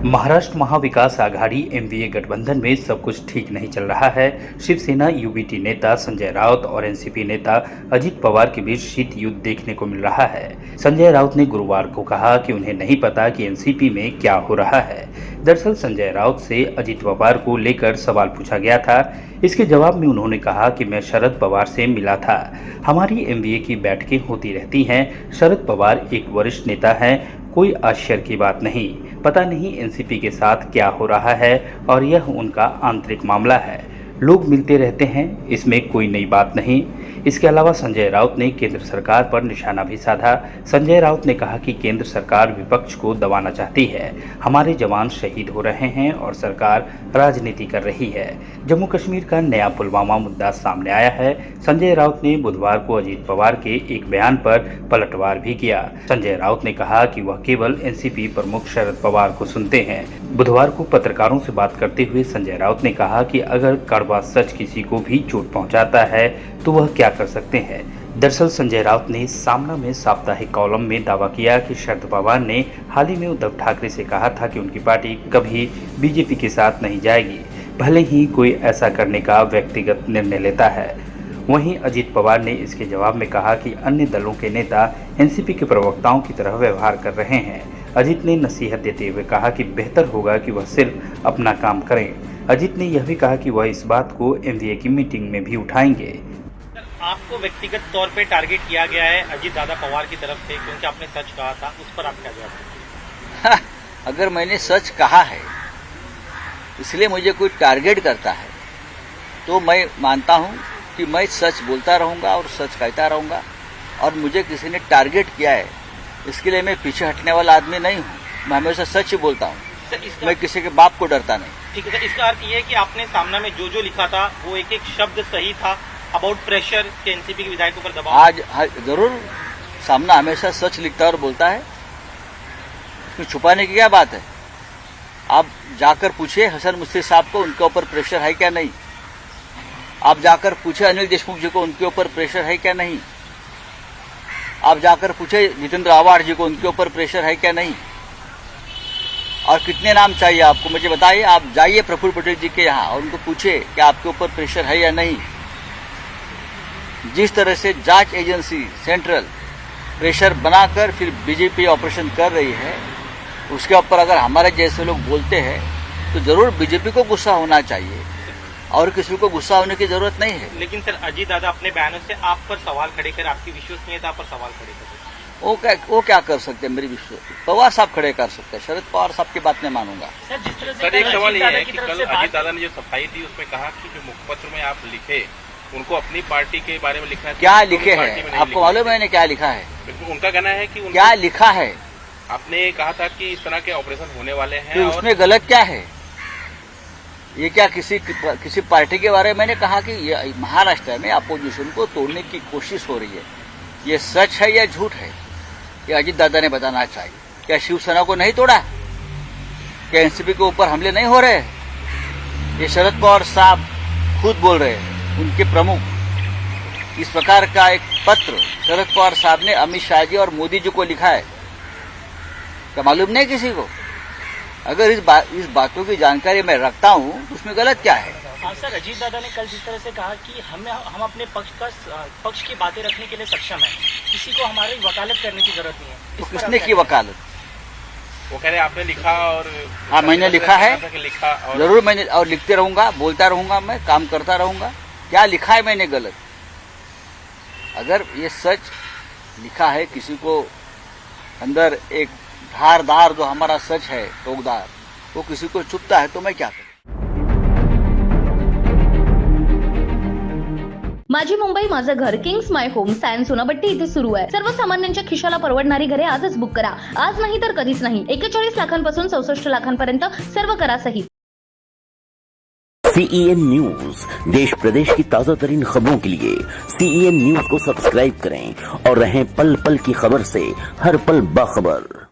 Maharashtra Mahavikas Aghadi MVA गठबंधन में सब कुछ ठीक नहीं चल रहा है। शिवसेना यूबीटी नेता संजय राउत और एनसीपी नेता अजित पवार के बीच शीत युद्ध देखने को मिल रहा है। संजय राउत ने गुरुवार को कहा कि उन्हें नहीं पता कि एनसीपी में क्या हो रहा है। दरअसल संजय राउत से अजित पवार को लेकर सवाल पूछा गया था। इसके जवाब में उन्होंने कहा कि मैं शरद पवार से मिला था। हमारी एमवीए की बैठकें होती रहती हैं। शरद पवार एक वरिष्ठ नेता हैं, कोई आश्चर्य की बात नहीं। पता नहीं एनसीपी के साथ क्या हो रहा है और यह उनका आंतरिक मामला है। लोग मिलते रहते हैं, इसमें कोई नई बात नहीं। इसके अलावा संजय राउत ने केंद्र सरकार पर निशाना भी साधा। संजय राउत ने कहा कि केंद्र सरकार विपक्ष को दबाना चाहती है। हमारे जवान शहीद हो रहे हैं और सरकार राजनीति कर रही है। जम्मू कश्मीर का नया पुलवामा मुद्दा सामने आया है। संजय राउत ने बुधवार को अजित पवार के एक बयान पर पलटवार भी किया। संजय राउत ने कहा कि वह केवल एनसीपी प्रमुख शरद पवार को सुनते हैं। बुधवार को पत्रकारों से बात करते हुए संजय राउत ने कहा कि अगर कड़वा सच किसी को भी चोट पहुंचाता है तो वह क्या कर सकते हैं। दरअसल संजय राउत ने सामना में साप्ताहिक कॉलम में दावा किया कि शरद पवार ने हाल ही में उद्धव ठाकरे से कहा था कि उनकी पार्टी कभी बीजेपी के साथ नहीं जाएगी, भले ही कोई ऐसा करने का व्यक्तिगत निर्णय लेता है। वहीं अजित पवार ने इसके जवाब में कहा कि अन्य दलों के नेता एनसीपी के प्रवक्ताओं की तरह व्यवहार कर रहे हैं। अजित ने नसीहत देते हुए कहा कि बेहतर होगा कि वह सिर्फ अपना काम करें। अजित ने यह भी कहा कि वह इस बात को एमवीए की मीटिंग में भी उठाएंगे। आपको व्यक्तिगत तौर पे टारगेट किया गया है अजित दादा पवार की तरफ से, क्योंकि आपने सच कहा था, उस पर आप क्या जवाब देंगे? अगर मैंने सच कहा है इसलिए मुझे कोई टारगेट करता है तो मैं मानता हूं कि मैं सच बोलता रहूंगा और सच कहता रहूंगा। और मुझे किसी ने टारगेट किया है इसके लिए मैं पीछे हटने वाला आदमी नहीं हूं। मैं हमेशा सच ही बोलता हूं। मैं किसी के बाप को डरता नहीं। ठीक है सर, इसका अर्थ ये है कि आपने सामना में जो लिखा था वो एक एक शब्द सही था अबाउट प्रेशर के एनसीपी के विधायकों पर दबाव। आज जरूर सामना हमेशा सच लिखता है और बोलता है, इसमें छुपाने की क्या बात है। आप जाकर पूछिए हसन मुश्ती साहब को उनके ऊपर प्रेशर है क्या नहीं। आप जाकर पूछे अनिल देशमुख जी को उनके ऊपर प्रेशर है क्या नहीं। आप जाकर पूछे जितेंद्र आवाड़ जी को उनके ऊपर प्रेशर है क्या नहीं। और कितने नाम चाहिए आपको मुझे बताइए। आप जाइए प्रफुल्ल पटेल जी के यहाँ और उनको पूछिए कि आपके ऊपर प्रेशर है या नहीं। जिस तरह से जांच एजेंसी सेंट्रल प्रेशर बनाकर फिर बीजेपी ऑपरेशन कर रही है, उसके ऊपर अगर हमारे जैसे लोग बोलते हैं तो जरूर बीजेपी को गुस्सा होना चाहिए और किसी को गुस्सा होने की जरूरत नहीं है। लेकिन सर अजित दादा अपने बयानों से आप पर सवाल खड़े कर, आपकी विश्वसनीयता पर सवाल खड़े कर, वो क्या कर सकते हैं। मेरी विश्वास पवार साहब खड़े कर सकते हैं। शरद पवार साहब की बात नहीं मानूंगा। सर एक सवाल ये है कि कल अजित दादा ने जो सफाई दी उसमें कहा कि जो मुखपत्र में आप लिखे उनको अपनी पार्टी के बारे में लिखना है। क्या लिखे हैं आपको मालूम है मैंने क्या लिखा है? उनका कहना है कि क्या लिखा है। आपने कहा था कि इस तरह के ऑपरेशन होने वाले हैं। तो उसमें गलत क्या है? ये क्या किसी पार्टी के बारे में मैंने कहा कि ये महाराष्ट्र में अपोजिशन को तोड़ने की कोशिश हो रही है। ये सच है या झूठ है, ये अजित दादा ने बताना चाहिए। क्या शिवसेना को नहीं तोड़ा? क्या एनसीपी के ऊपर हमले नहीं हो रहे? ये शरद पवार साहब खुद बोल रहे हैं, उनके प्रमुख। इस प्रकार का एक पत्र शरद पवार साहब ने अमित शाह जी और मोदी जी को लिखा है। क्या मालूम नहीं किसी को? अगर इस बातों की जानकारी मैं रखता हूं तो उसमें गलत क्या है? हाँ सर, अजीत दादा ने कल जिस तरह से कहा कि हम अपने पक्ष की बातें रखने के लिए सक्षम हैं, किसी को हमारी वकालत करने की जरूरत नहीं है। तो किसने की वकालत? वो कह रहे आपने लिखा और हाँ मैंने लिखा है, और जरूर मैंने और लिखते रहूंगा, बोलता रहूंगा, मैं काम करता रहूंगा। क्या लिखा है मैंने गलत? अगर ये सच लिखा है, किसी को अंदर एक धारदार जो हमारा सच है टोकदार वो किसी को चुभता है तो मैं क्या करूं? माझी मुंबई माझं घर किंग्स माय होम सायन सोनाबट्टी इथे सुरू आहे। सर्वसामान्यांच्या खिशाला परवडणारी घरे आजच बुक करा। आज नाही तर कधीच नाही। 41 लाखांपासून 64 लाखांपर्यंत सर्व करासहित। CEN न्यूज देश प्रदेश की ताजा तरीन खबरों के लिए CEN न्यूज को सब्सक्राइब करें और रहें पल पल की खबर से हर पल बाखबर।